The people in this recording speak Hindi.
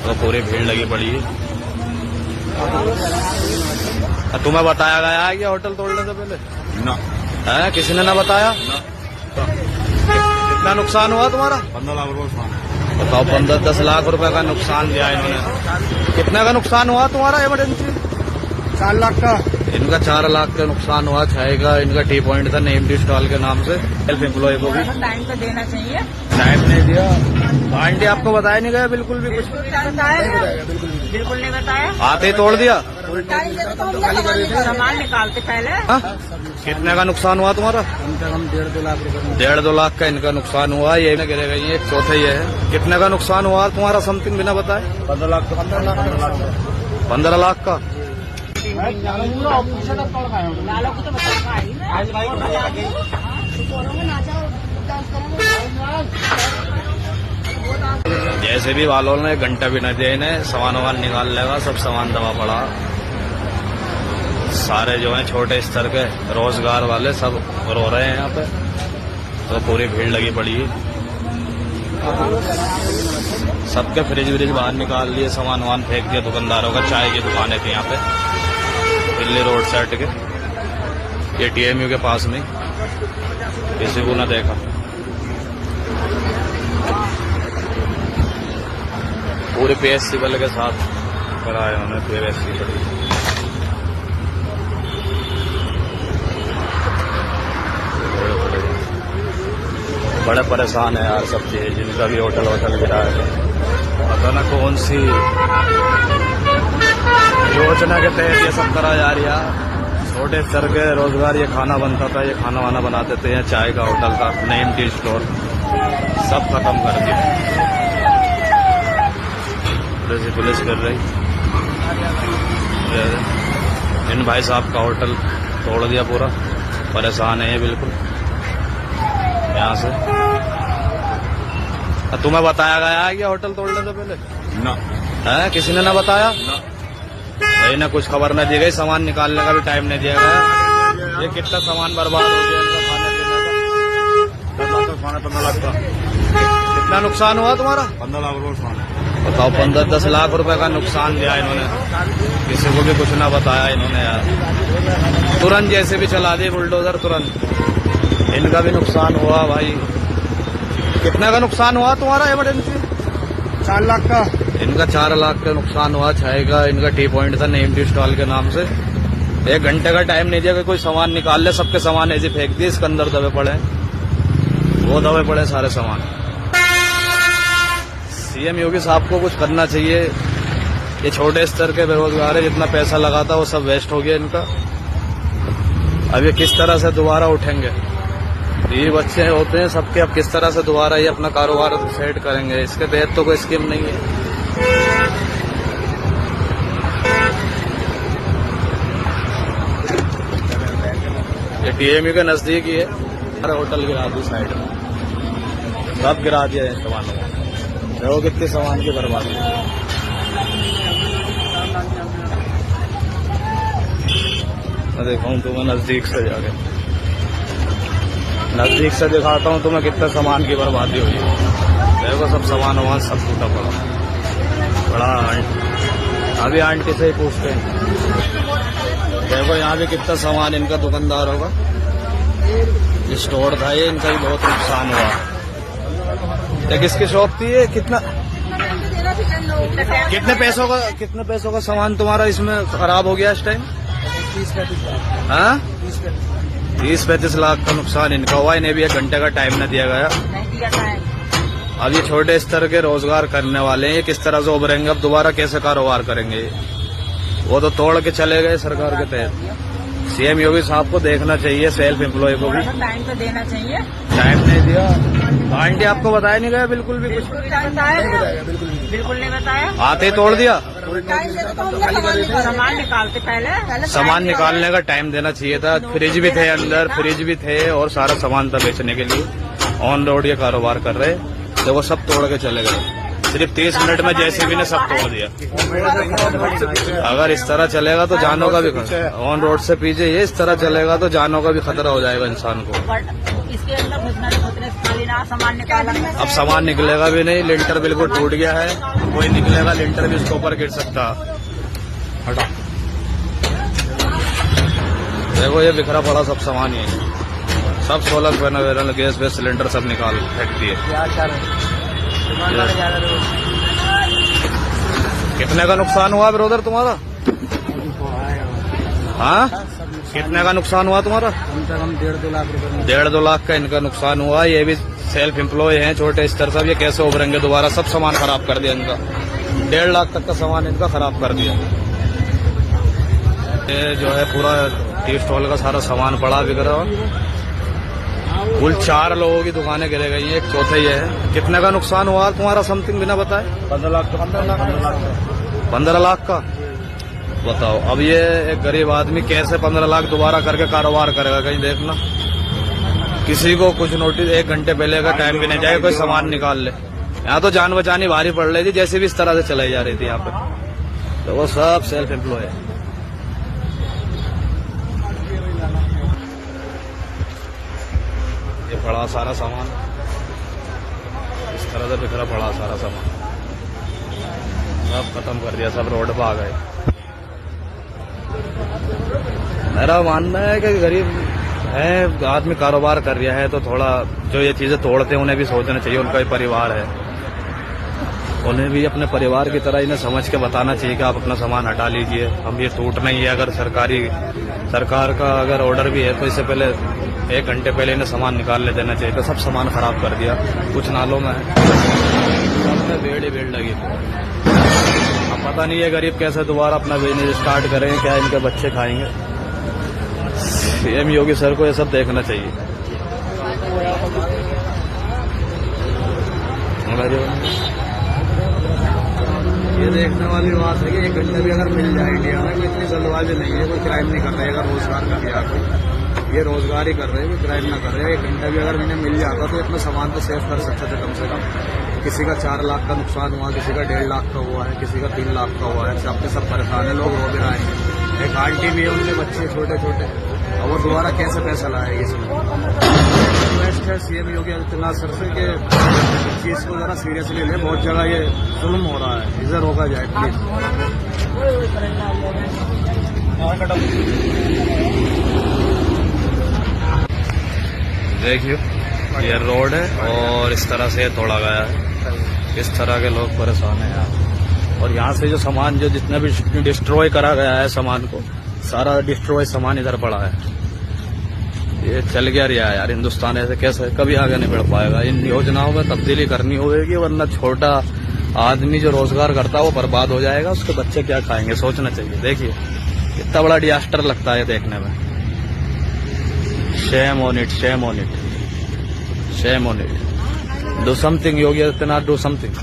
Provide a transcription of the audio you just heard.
तो पूरी भीड़ लगी पड़ी है। तुम्हें बताया गया है क्या होटल तोड़ने से पहले? ना है, किसी ने ना बताया? कितना नुकसान हुआ तुम्हारा? 15 लाख रुपए नुकसान। बताओ, 15-10 लाख रुपए का नुकसान दिया इन्होंने। कितने का नुकसान हुआ तुम्हारा इमरजेंसी? 4 लाख का। इनका 4 लाख का नुकसान हुआ। छाए का इनका टी पॉइंट था नेम टी स्टॉल के नाम से। सेल्फ एम्प्लॉय को भी टाइम तो देना चाहिए। टाइम नहीं दिया। आंटी आपको बताया नहीं गया बिल्कुल भी कुछ? बिल्कुल नहीं बताया। आते ही तोड़ दिया। सामान निकालते पहले। हाँ? कितने का नुकसान हुआ तुम्हारा? कम से कम 1.5-2 लाख रुपए। 1.5-2 लाख का इनका नुकसान हुआ। ये ना गिरेगा, ये एक चौथा ही है। कितने का नुकसान हुआ तुम्हारा समथिंग बिना बताए? 15 लाख का। 15 लाख का। लालों को तो बताया ही ना। जैसे भी वालों ने घंटा भी न दिया इन्हें, सामान वामान निकाल लेगा। सब सामान दबा पड़ा। सारे जो हैं छोटे स्तर के रोजगार वाले सब रो रहे हैं यहाँ पे। तो पूरी भीड़ लगी पड़ी है। सबके फ्रिज व्रिज बाहर निकाल लिए, सामान वामान फेंक दिया दुकानदारों का। चाय की दुकानें थी यहाँ पे दिल्ली रोड साइड के, ये TMU के पास में। किसी को न देखा। पूरे PSC बल के साथ कराया उन्होंने। PSC बड़े परेशान है यार सब चीज। जिनका भी होटल गिरा है, पता ना कौन सी योजना के तहत ये सब करा जा रही है। छोटे स्तर के रोजगार, ये खाना बनता था, ये खाना वाना बनाते थे। यहाँ चाय का होटल था, नेम टी स्टोर, सब खत्म कर दिया। पुलिस कर रही। इन भाई साहब का होटल तोड़ दिया पूरा। परेशान है ये बिल्कुल यहाँ से। तुम्हें बताया गया है क्या होटल तोड़ने से पहले? ना है, किसी ने ना बताया? भाई ना कुछ खबर न दी गई। सामान निकालने का भी टाइम नहीं दिया गया। ये कितना सामान बर्बाद हो गया इनका खाने पीने का। 15 लाख का। कितना नुकसान हुआ तुम्हारा? 15 लाख रुपए नुकसान। बताओ, 15-10 लाख रुपए का नुकसान दिया इन्होंने। किसी को भी कुछ ना बताया इन्होंने यार। तुरंत जैसे भी चला दी बुलडोजर, तुरंत। इनका भी नुकसान हुआ भाई। कितने का नुकसान हुआ तुम्हारा इमरजेंसी? 4 लाख का। इनका 4 लाख का नुकसान हुआ। छाए का इनका टी पॉइंट था नेम टी स्टॉल के नाम से। 1 घंटे का टाइम नहीं दिया कि कोई सामान निकाल ले। सबके सामान ऐसे फेंक दिए। इसके अंदर दबे पड़े, वो दबे पड़े सारे सामान। CM योगी साहब को कुछ करना चाहिए। ये छोटे स्तर के बेरोजगार है, जितना पैसा लगा था वो सब वेस्ट हो गया इनका। अब ये किस तरह से दोबारा उठेंगे? ये बच्चे होते हैं सबके, अब किस तरह से दोबारा ये अपना कारोबार सेट करेंगे? इसके तहत तो कोई स्कीम नहीं है। ये TMU के नजदीक ही है। हर होटल गिरा दी साइड में, सब गिरा दिया है सामानों को। देखो कितने सामान की बर्बादी। मैं दिखाऊं तुम्हें नजदीक से, जाके नजदीक से दिखाता हूँ तुम्हें कितने सामान की बर्बादी हुई है। देखो सब सामान वामान सब टूटा पड़ा बड़ा। अभी आंटी से ही पूछते हैं। देखो यहाँ भी कितना सामान इनका दुकानदार होगा। स्टोर था ये, इनका भी बहुत नुकसान हुआ। ये किसकी शॉप थी ये? कितने पैसों का सामान तुम्हारा इसमें खराब हो गया इस टाइम? 30-35 लाख का नुकसान इनका हुआ। इन्हें भी 1 घंटे का टाइम न दिया गया। अब ये छोटे स्तर के रोजगार करने वाले हैं, ये किस तरह से उभरेंगे? अब दोबारा कैसे कारोबार करेंगे? वो तो तोड़ के चले गए सरकार के तहत। CM योगी साहब को देखना चाहिए, सेल्फ एम्प्लॉय को भी टाइम तो देना चाहिए। टाइम नहीं दिया। आंटी आपको बताया नहीं गया बिल्कुल भी कुछ? बिल्कुल नहीं बताया। आते ही तोड़ दिया। सामान निकालते पहले। सामान निकालने का टाइम देना चाहिए था। फ्रिज भी थे अंदर, फ्रिज भी थे और सारा सामान था बेचने के लिए। ऑन रोड ये कारोबार कर रहे, तो वो सब तोड़ के चले गए। सिर्फ 30 मिनट में JCB ने सब तोड़ दिया। अगर इस तरह चलेगा तो जानों का भी खतरा। ऑन रोड से पीछे ये इस तरह चलेगा तो जानों का भी खतरा हो जाएगा इंसान को। इसके सामान निकाला। अब सामान निकलेगा भी नहीं, लिंटर बिल्कुल टूट गया है, कोई निकलेगा लिंटर भी इसके ऊपर गिर सकता। हटा, देखो ये बिखरा पड़ा सब सामान ही है, सब सोलर पैनल गैस वैस सिलेंडर सब निकाल फेंक दिए। कितने का नुकसान हुआ ब्रदर तुम्हारा? हाँ, कितने का नुकसान हुआ तुम्हारा? कम से कम 1.5-2 लाख रुपए। 1.5-2 लाख का इनका नुकसान हुआ। ये भी सेल्फ एम्प्लॉय हैं, छोटे स्तर सब, ये कैसे उभरेंगे दोबारा? सब सामान खराब कर दिया इनका, 1.5 लाख तक का सामान इनका खराब कर दिया। ये जो है पूरा टी स्टॉल का सारा सामान पड़ा बिक रहा। कुल 4 लोगों की दुकानें गिरे गई हैं, एक चौथे ये है। कितने का नुकसान हुआ तुम्हारा समथिंग बिना बताए? 15 लाख। 15 लाख का। बताओ, अब ये एक गरीब आदमी कैसे 15 लाख दोबारा करके कारोबार करेगा? कहीं देखना, किसी को कुछ नोटिस 1 घंटे पहले का टाइम भी नहीं जाए, कोई सामान निकाल ले। यहाँ तो जान बचानी भारी पड़ रही थी, जैसे भी इस तरह से चलाई जा रही थी यहाँ पे। तो वो सब सेल्फ एम्प्लॉय है। ये पड़ा सारा सामान, इस तरह से बिखरा पड़ा सारा सामान, सब खत्म कर दिया, सब रोड पर आ गए। मेरा मानना है कि गरीब है आदमी, कारोबार कर रहा है, तो थोड़ा जो ये चीजें तोड़ते हैं उन्हें भी सोचना चाहिए, उनका भी परिवार है, उन्हें भी अपने परिवार की तरह इन्हें समझ के बताना चाहिए कि आप अपना सामान हटा लीजिए, हम ये टूटना ही है। अगर सरकार का अगर ऑर्डर भी है तो इससे पहले 1 घंटे पहले इन्हें सामान निकाल ले देना चाहिए। तो सब सामान खराब कर दिया, कुछ नालों में भीड़ ही भीड़ लगी। अब पता नहीं है गरीब कैसे दोबारा अपना बिजनेस स्टार्ट करेंगे, क्या इनके बच्चे खाएंगे। सीएम योगी सर को ये सब देखना चाहिए। ये देखने वाली बात है कि 1 घंटे भी अगर मिल जाए इंडिया में, इतनी जल्दबाजी नहीं है, कोई क्राइम नहीं कर रहा है। अगर रोजगार कर दिया कोई, ये रोजगार ही कर रहे हैं, कोई क्राइम ना कर रहे हैं। 1 घंटा भी अगर इन्हें मिल जाता तो इतना सामान तो सेव कर सकते थे कम से कम। किसी का 4 लाख का नुकसान हुआ, किसी का 1.5 लाख का हुआ है, किसी का 3 लाख का हुआ है। सबके सब परेशान है, लोग रो भी रहे हैं। एक आंटी भी है, उनके बच्चे छोटे छोटे, और वो दोबारा कैसे पैसा लाएगी इसमें? रिक्वेस्ट है सीएम योगी आदित्यनाथ सर से कि इस चीज को जरा सीरियसली ले। बहुत जगह ये जुल्म हो रहा है, इसे रोका जाए प्लीज। देखिए ये रोड है और इस तरह से तोड़ा गया है, इस तरह के लोग परेशान हैं यहाँ। और यहाँ से जो सामान जो जितना भी डिस्ट्रॉय करा गया है सामान को, सारा डिस्ट्रॉय सामान इधर पड़ा है। ये चल गया रहा है यार, हिंदुस्तान ऐसे कैसे कभी आगे नहीं बढ़ पाएगा। इन योजनाओं में तब्दीली करनी होगी, वरना छोटा आदमी जो रोजगार करता है वो बर्बाद हो जाएगा, उसके बच्चे क्या खाएंगे, सोचना चाहिए। देखिए कितना बड़ा डिजास्टर लगता है देखने में। Shame on it, shame on it, shame on it. Do something Yogi Adityanath, do something.